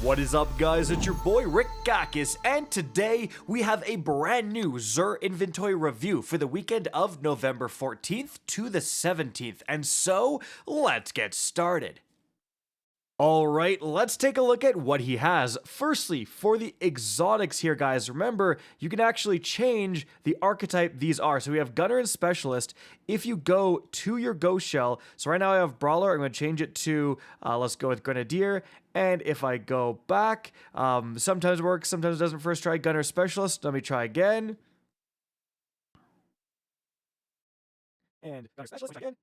What is up, guys? It's your boy Rick Gakis, and today we have a brand new Xur Inventory review for the weekend of November 14th to the 17th, and so let's get started. Alright, let's take a look at what he has. Firstly, for the exotics here, guys, remember, you can actually change the archetype these are. So we have Gunner and Specialist. If you go to your Ghost Shell, so right now I have Brawler, I'm going to change it to, let's go with Grenadier. And if I go back, sometimes it works, sometimes it doesn't. First try Gunner Specialist. Let me try again. And Gunner Specialist, try again.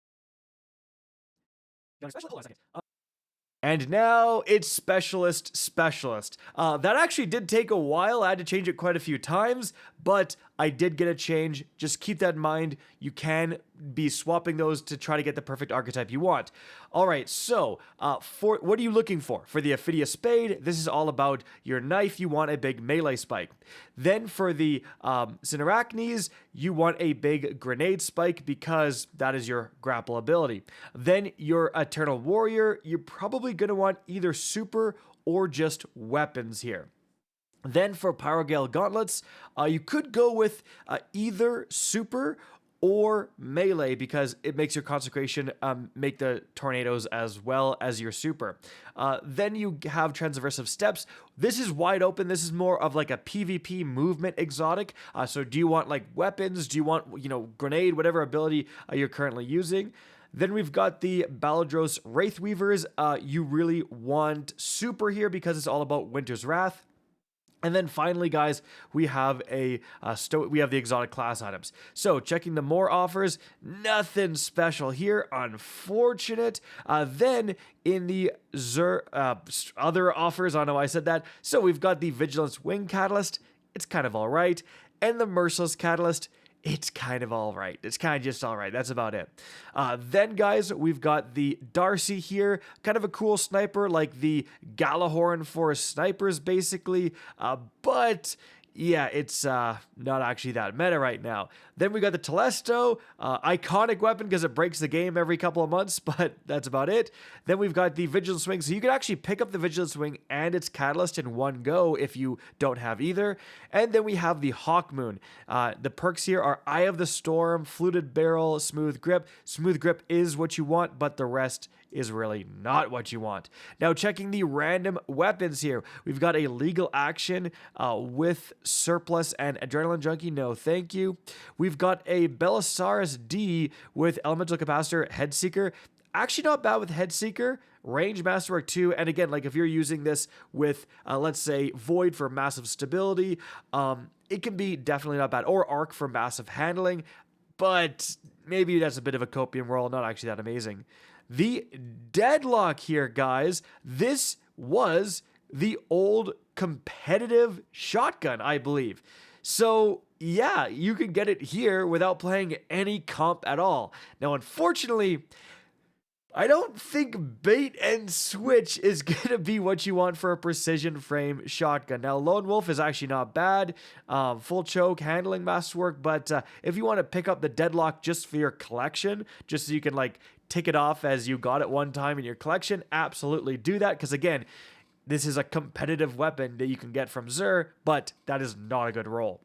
Gunner Specialist, hold on a second. And now it's Specialist. That actually did take a while. I had to change it quite a few times, but I did get a change. Just keep that in mind. You can be swapping those to try to get the perfect archetype you want. All right, so for what are you looking for? For the Ophidia Spade, this is all about your knife. You want a big melee spike. Then for the Cinerachnes, you want a big grenade spike because that is your grapple ability. Then your Eternal Warrior, you're probably going to want either super or just weapons here. Then for Pyrogale Gauntlets, you could go with either super or melee because it makes your Consecration make the tornadoes as well as your super. Then you have Transversive Steps. This is wide open. This is more of like a PvP movement exotic. So do you want like weapons? Do you want, grenade, whatever ability you're currently using? Then we've got the Baladros Wraithweavers. You really want super here because it's all about Winter's Wrath. And then finally, guys, we have the exotic class items. So checking the more offers, nothing special here, unfortunate. Then in the Xur other offers, I don't know why I said that. So we've got the Vigilance Wing Catalyst. It's kind of all right. And the Merciless Catalyst. It's kind of all right. It's kind of just all right. That's about it. Then, guys, we've got the Darcy here. Kind of a cool sniper, like the Galahorn for snipers, basically. But yeah, it's not actually that meta right now. Then we got the Telesto, iconic weapon because it breaks the game every couple of months, but that's about it. Then we've got the Vigilance Wing, so you can actually pick up the Vigilance Wing and its Catalyst in one go if you don't have either. And then we have the Hawk Moon. The perks here are Eye of the Storm, Fluted Barrel, Smooth Grip. Smooth Grip is what you want, but the rest is really not what you want. Now, checking the random weapons here, we've got a Legal Action with Surplus and Adrenaline Junkie, no thank you. We've got a Belisarius D with Elemental Capacitor, Headseeker. Actually not bad with Headseeker, Range Masterwork 2, and again, like if you're using this with, let's say, Void for massive stability, it can be definitely not bad, or Arc for massive handling, but maybe that's a bit of a copium roll, not actually that amazing. The Deadlock here, guys, this was the old competitive shotgun, I believe. So yeah, you can get it here without playing any comp at all. Now, unfortunately, I don't think bait and switch is going to be what you want for a precision frame shotgun. Now, Lone Wolf is actually not bad. Full choke, handling masterwork, but if you want to pick up the Deadlock just for your collection, just so you can like tick it off as you got it one time in your collection, absolutely do that, because again, this is a competitive weapon that you can get from Xur, but that is not a good roll.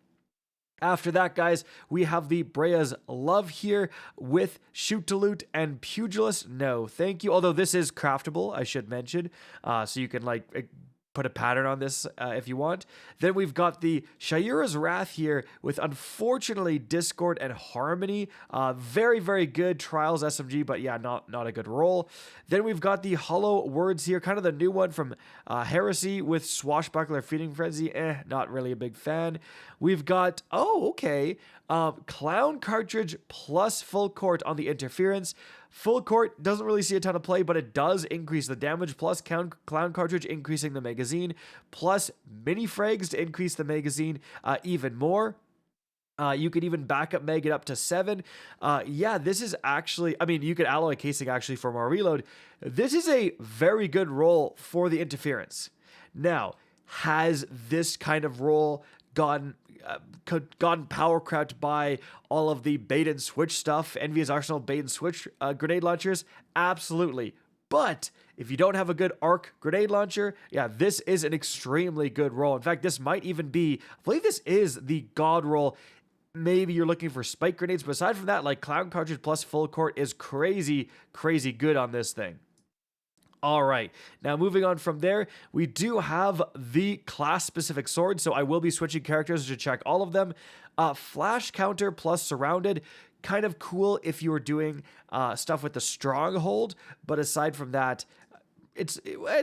After that, guys, we have the Brea's Love here with Shoot to Loot and Pugilist. No, thank you. Although this is craftable, I should mention. So you can like put a pattern on this if you want. Then we've got the Shayura's Wrath here with, unfortunately, Discord and Harmony. Very, very good Trials SMG, but yeah, not a good roll. Then we've got the Hollow Words here, kind of the new one from Heresy with Swashbuckler Feeding Frenzy. Not really a big fan. We've got, Clown Cartridge plus Full Court on the Interference. Full Court doesn't really see a ton of play, but it does increase the damage, plus Clown Cartridge increasing the magazine, plus Mini Frags to increase the magazine even more. You could even backup mag it up to 7. Yeah, this is actually, you could alloy casing actually for more reload. This is a very good roll for the Interference. Now, has this kind of roll gotten power crept by all of the bait and switch stuff, Envious Arsenal bait and switch grenade launchers? Absolutely. But if you don't have a good arc grenade launcher, yeah, this is an extremely good roll. In fact, this might even be, I believe this is the god roll. Maybe you're looking for spike grenades, but aside from that, like clown cartridge plus full court is crazy, crazy good on this thing. All right, now moving on from there, we do have the class-specific sword, so I will be switching characters to check all of them. Flash counter plus surrounded, kind of cool if you were doing stuff with the stronghold, but aside from that, it's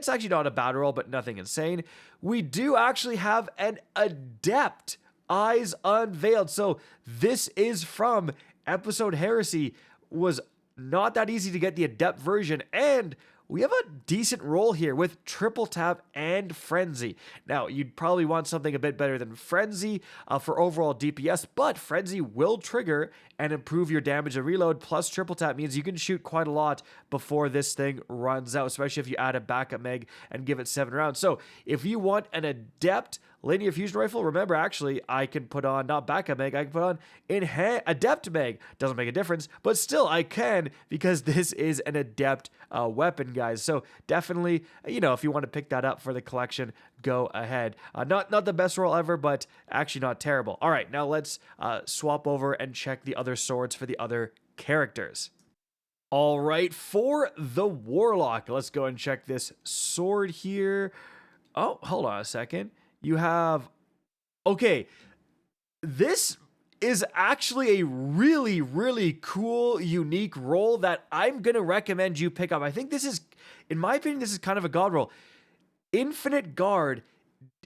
actually not a battle roll, but nothing insane. We do actually have an adept eyes unveiled, so this is from episode Heresy. Was not that easy to get the adept version, and we have a decent roll here with triple tap and frenzy. Now, you'd probably want something a bit better than frenzy for overall DPS, but frenzy will trigger and improve your damage and reload, plus triple tap means you can shoot quite a lot before this thing runs out, especially if you add a backup meg and give it 7 rounds. So if you want an adept linear fusion rifle, remember, actually, I can put on, not backup meg, I can put on adept meg. Doesn't make a difference, but still I can, because this is an adept weapon, guys. So definitely, you know, if you want to pick that up for the collection, go ahead. Not the best roll ever, but actually not terrible. All right, now let's swap over and check the other swords for the other characters. All right, for the Warlock, let's go and check this sword here. Oh, hold on a second. You have, okay, this is actually a really, really cool, unique roll that I'm going to recommend you pick up. I think this is, in my opinion, this is kind of a god roll. Infinite guard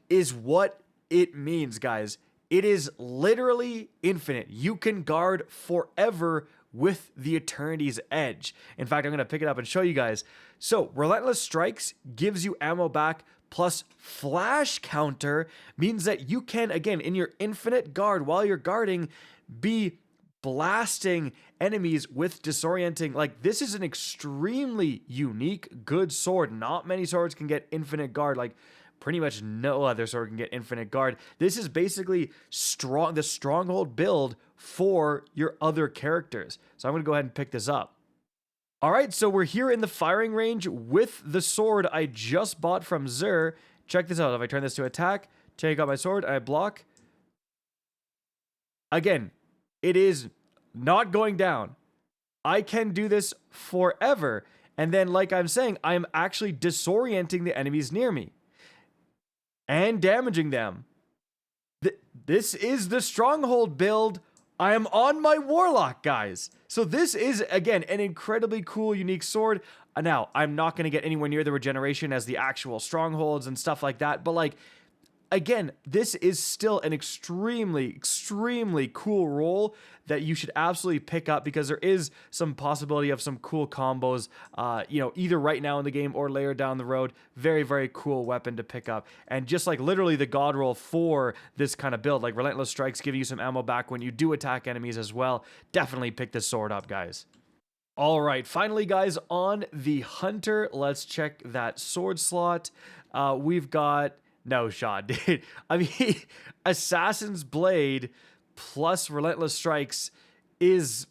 is what it means, guys. It is literally infinite. You can guard forever with the Eternity's Edge. In fact, I'm going to pick it up and show you guys. So, Relentless Strikes gives you ammo back, plus flash counter means that you can, again, in your infinite guard, while you're guarding, be blasting enemies with disorienting. Like, this is an extremely unique, good sword. Not many swords can get infinite guard. Like, pretty much no other sword can get infinite guard. This is basically the stronghold build for your other characters. So I'm going to go ahead and pick this up. All right, so we're here in the firing range with the sword I just bought from Xur. Check this out. If I turn this to attack, take out my sword, I block. Again, it is not going down. I can do this forever. And then, like I'm saying, I'm actually disorienting the enemies near me and damaging them. This is the stronghold build. I am on my Warlock, guys. So this is, again, an incredibly cool, unique sword. Now, I'm not going to get anywhere near the regeneration as the actual strongholds and stuff like that, but like, again, this is still an extremely, extremely cool roll that you should absolutely pick up, because there is some possibility of some cool combos, you know, either right now in the game or later down the road. Very, very cool weapon to pick up. And just like literally the god roll for this kind of build, like Relentless Strikes give you some ammo back when you do attack enemies as well. Definitely pick this sword up, guys. All right, finally, guys, on the Hunter, let's check that sword slot. We've got... No shot, dude. I mean, Assassin's Blade plus Relentless Strikes is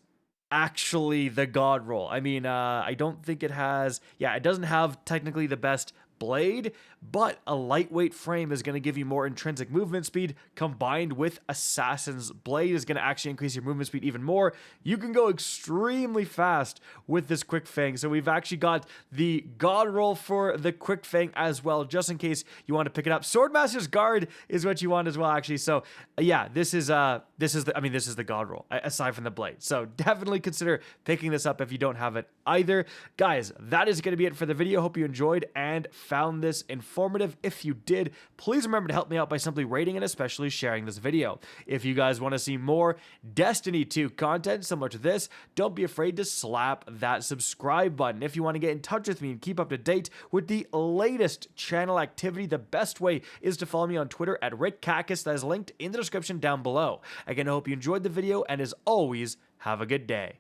actually the god roll. I mean, I don't think it has... Yeah, it doesn't have technically the best blade, but a lightweight frame is going to give you more intrinsic movement speed, combined with Assassin's Blade is going to actually increase your movement speed even more. You can go extremely fast with this Quick Fang. So we've actually got the god roll for the Quick Fang as well, just in case you want to pick it up. Swordmaster's Guard is what you want as well, actually. So yeah, this is the god roll aside from the blade. So definitely consider picking this up if you don't have it either. Guys, that is going to be it for the video. Hope you enjoyed and found this informative. If you did, please remember to help me out by simply rating and especially sharing this video. If you guys want to see more Destiny 2 content similar to this, don't be afraid to slap that subscribe button. If you want to get in touch with me and keep up to date with the latest channel activity, the best way is to follow me on Twitter at RickCactus. That is linked in the description down below. Again, I hope you enjoyed the video, and as always, have a good day.